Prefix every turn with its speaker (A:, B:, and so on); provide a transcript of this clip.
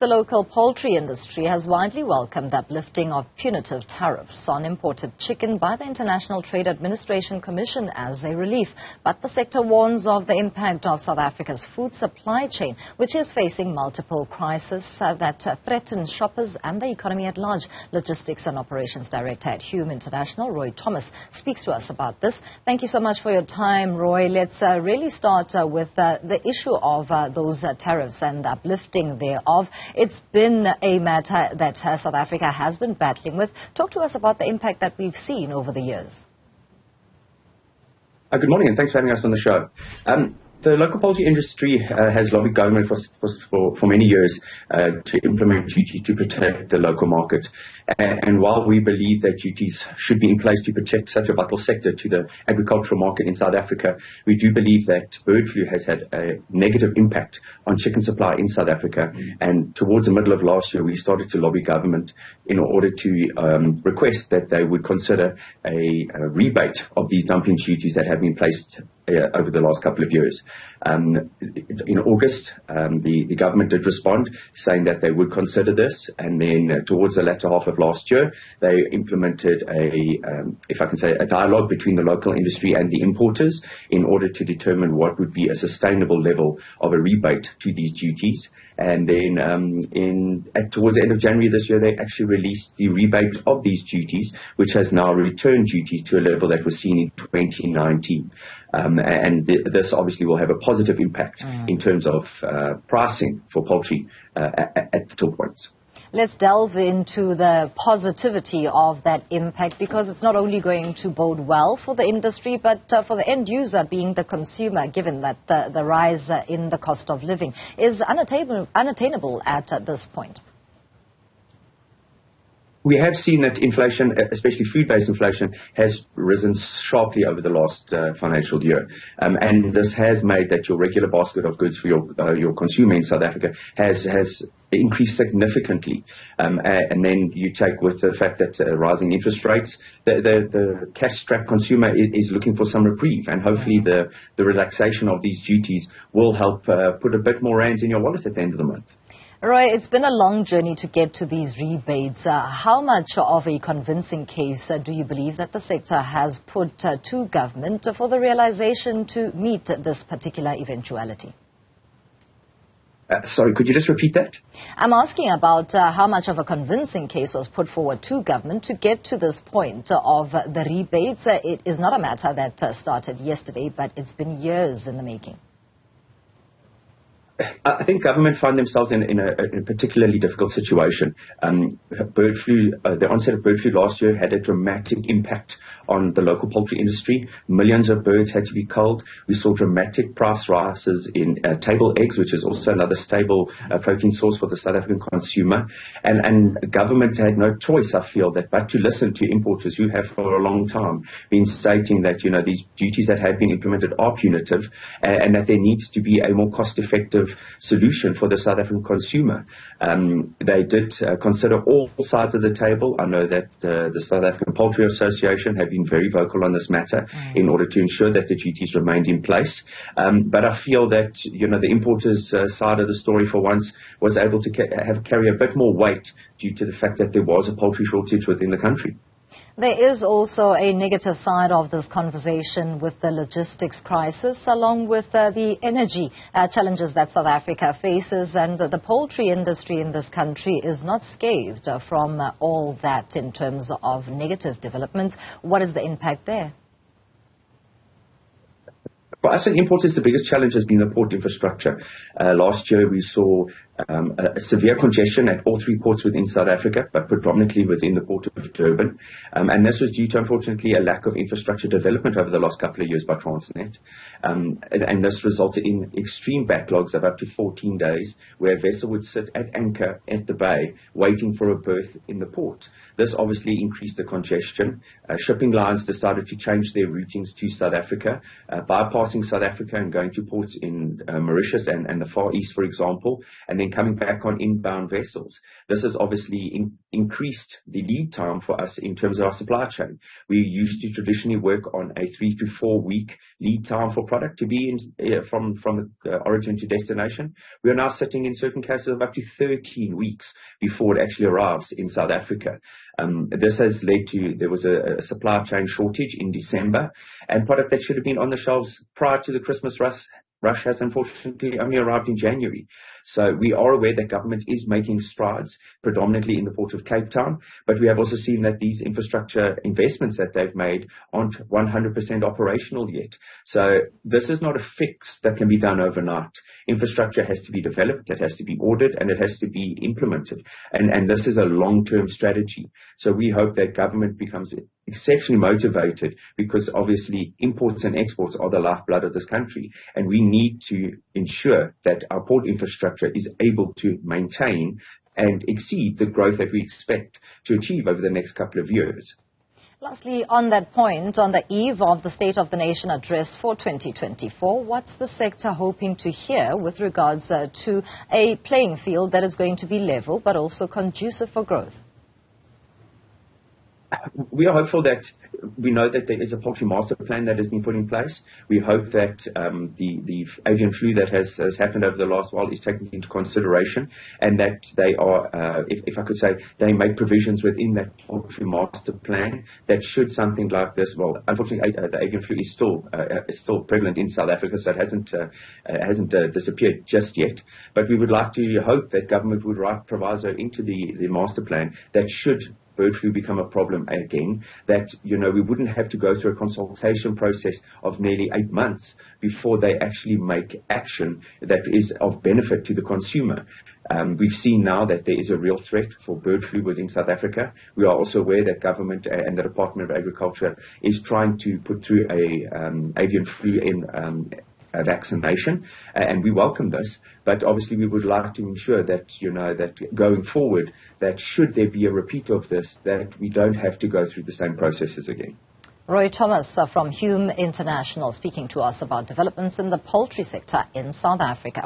A: The local poultry industry has widely welcomed the uplifting of punitive tariffs on imported chicken by the International Trade Administration Commission as a relief. But the sector warns of the impact of South Africa's food supply chain, which is facing multiple crises that threaten shoppers and the economy at large. Logistics and Operations Director at Hume International, Roy Thomas, speaks to us about this. Thank you so much for your time, Roy. Let's really start with the issue of those tariffs and the uplifting thereof. It's been a matter that South Africa has been battling with. Talk to us about the impact that we've seen over the years.
B: Good morning, and thanks for having us on the show. The local poultry industry has lobbied government for many years to implement duty to protect the local market. And while we believe that duties should be in place to protect such a vital sector to the agricultural market in South Africa, we do believe that bird flu has had a negative impact on chicken supply in South Africa. And towards the middle of last year, we started to lobby government in order to request that they would consider a rebate of these dumping duties that have been placed over the last couple of years. In August, the government did respond, saying that they would consider this, and then towards the latter half of last year, they implemented a dialogue between the local industry and the importers in order to determine what would be a sustainable level of a rebate to these duties. And then towards the end of January this year, they actually released the rebate of these duties, which has now returned duties to a level that was seen in 2019. This obviously will have a positive impact in terms of pricing for poultry at the till points.
A: Let's delve into the positivity of that impact, because it's not only going to bode well for the industry, but for the end user, being the consumer, given that the rise in the cost of living is unattainable at this point.
B: We have seen that inflation, especially food-based inflation, has risen sharply over the last financial year. And this has made that your regular basket of goods for your consumer in South Africa has increased significantly. And then you take with the fact that rising interest rates, the cash-strapped consumer is looking for some reprieve. And hopefully the relaxation of these duties will help put a bit more rands in your wallet at the end of the month.
A: Roy, it's been a long journey to get to these rebates. How much of a convincing case do you believe that the sector has put to government for the realization to meet this particular eventuality?
B: Sorry, could you just repeat that?
A: I'm asking about how much of a convincing case was put forward to government to get to this point of the rebates. It is not a matter that started yesterday, but it's been years in the making.
B: I think government find themselves in a particularly difficult situation. Bird flu, the onset of bird flu last year had a dramatic impact on the local poultry industry. Millions of birds had to be culled. We saw dramatic price rises in table eggs, which is also another stable protein source for the South African consumer. And government had no choice, I feel, but to listen to importers who have for a long time been stating that, these duties that have been implemented are punitive, and that there needs to be a more cost-effective solution for the South African consumer. They did consider all sides of the table. I know that the South African Poultry Association have been very vocal on this matter in order to ensure that the duties remained in place. But I feel that, the importers' side of the story for once was able to carry a bit more weight due to the fact that there was a poultry shortage within the country.
A: There is also a negative side of this conversation with the logistics crisis, along with the energy challenges that South Africa faces, and the poultry industry in this country is not scathed from all that in terms of negative developments. What is the impact there?
B: For us, as importers, the biggest challenge has been the port infrastructure. Last year, we saw a severe congestion at all three ports within South Africa, but predominantly within the port of Durban. And this was due to, unfortunately, a lack of infrastructure development over the last couple of years by Transnet. And this resulted in extreme backlogs of up to 14 days, where a vessel would sit at anchor at the bay, waiting for a berth in the port. This obviously increased the congestion. Shipping lines decided to change their routings to South Africa, bypassing South Africa and going to ports in Mauritius and the Far East, for example, and then then coming back on inbound vessels. This has obviously increased the lead time for us in terms of our supply chain. We used to traditionally work on a 3 to 4 week lead time for product to be from the origin to destination. We are now sitting in certain cases of up to 13 weeks before it actually arrives in South Africa. This has led to, there was a supply chain shortage in December, and product that should have been on the shelves prior to the Christmas rush has unfortunately only arrived in January. So we are aware that government is making strides, predominantly in the Port of Cape Town, but we have also seen that these infrastructure investments that they've made aren't 100% operational yet. So this is not a fix that can be done overnight. Infrastructure has to be developed, it has to be ordered, and it has to be implemented. And this is a long-term strategy. So we hope that government becomes exceptionally motivated, because obviously imports and exports are the lifeblood of this country, and we need to ensure that our port infrastructure is able to maintain and exceed the growth that we expect to achieve over the next couple of years.
A: Lastly, on that point, on the eve of the State of the Nation address for 2024, what's the sector hoping to hear with regards to a playing field that is going to be level but also conducive for growth?
B: We are hopeful that we know that there is a poultry master plan that has been put in place. We hope that the avian flu that has happened over the last while is taken into consideration, and that they are, if I could say, they make provisions within that poultry master plan that should something like this, well, unfortunately, the avian flu is still prevalent in South Africa, so it hasn't disappeared just yet. But we would like to hope that government would write proviso into the master plan that should bird flu become a problem again, that, we wouldn't have to go through a consultation process of nearly 8 months before they actually make action that is of benefit to the consumer. We've seen now that there is a real threat for bird flu within South Africa. We are also aware that government and the Department of Agriculture is trying to put through a avian flu a vaccination, and we welcome this, but obviously we would like to ensure that, that going forward, that should there be a repeat of this, that we don't have to go through the same processes again.
A: Roy Thomas from Hume International speaking to us about developments in the poultry sector in South Africa.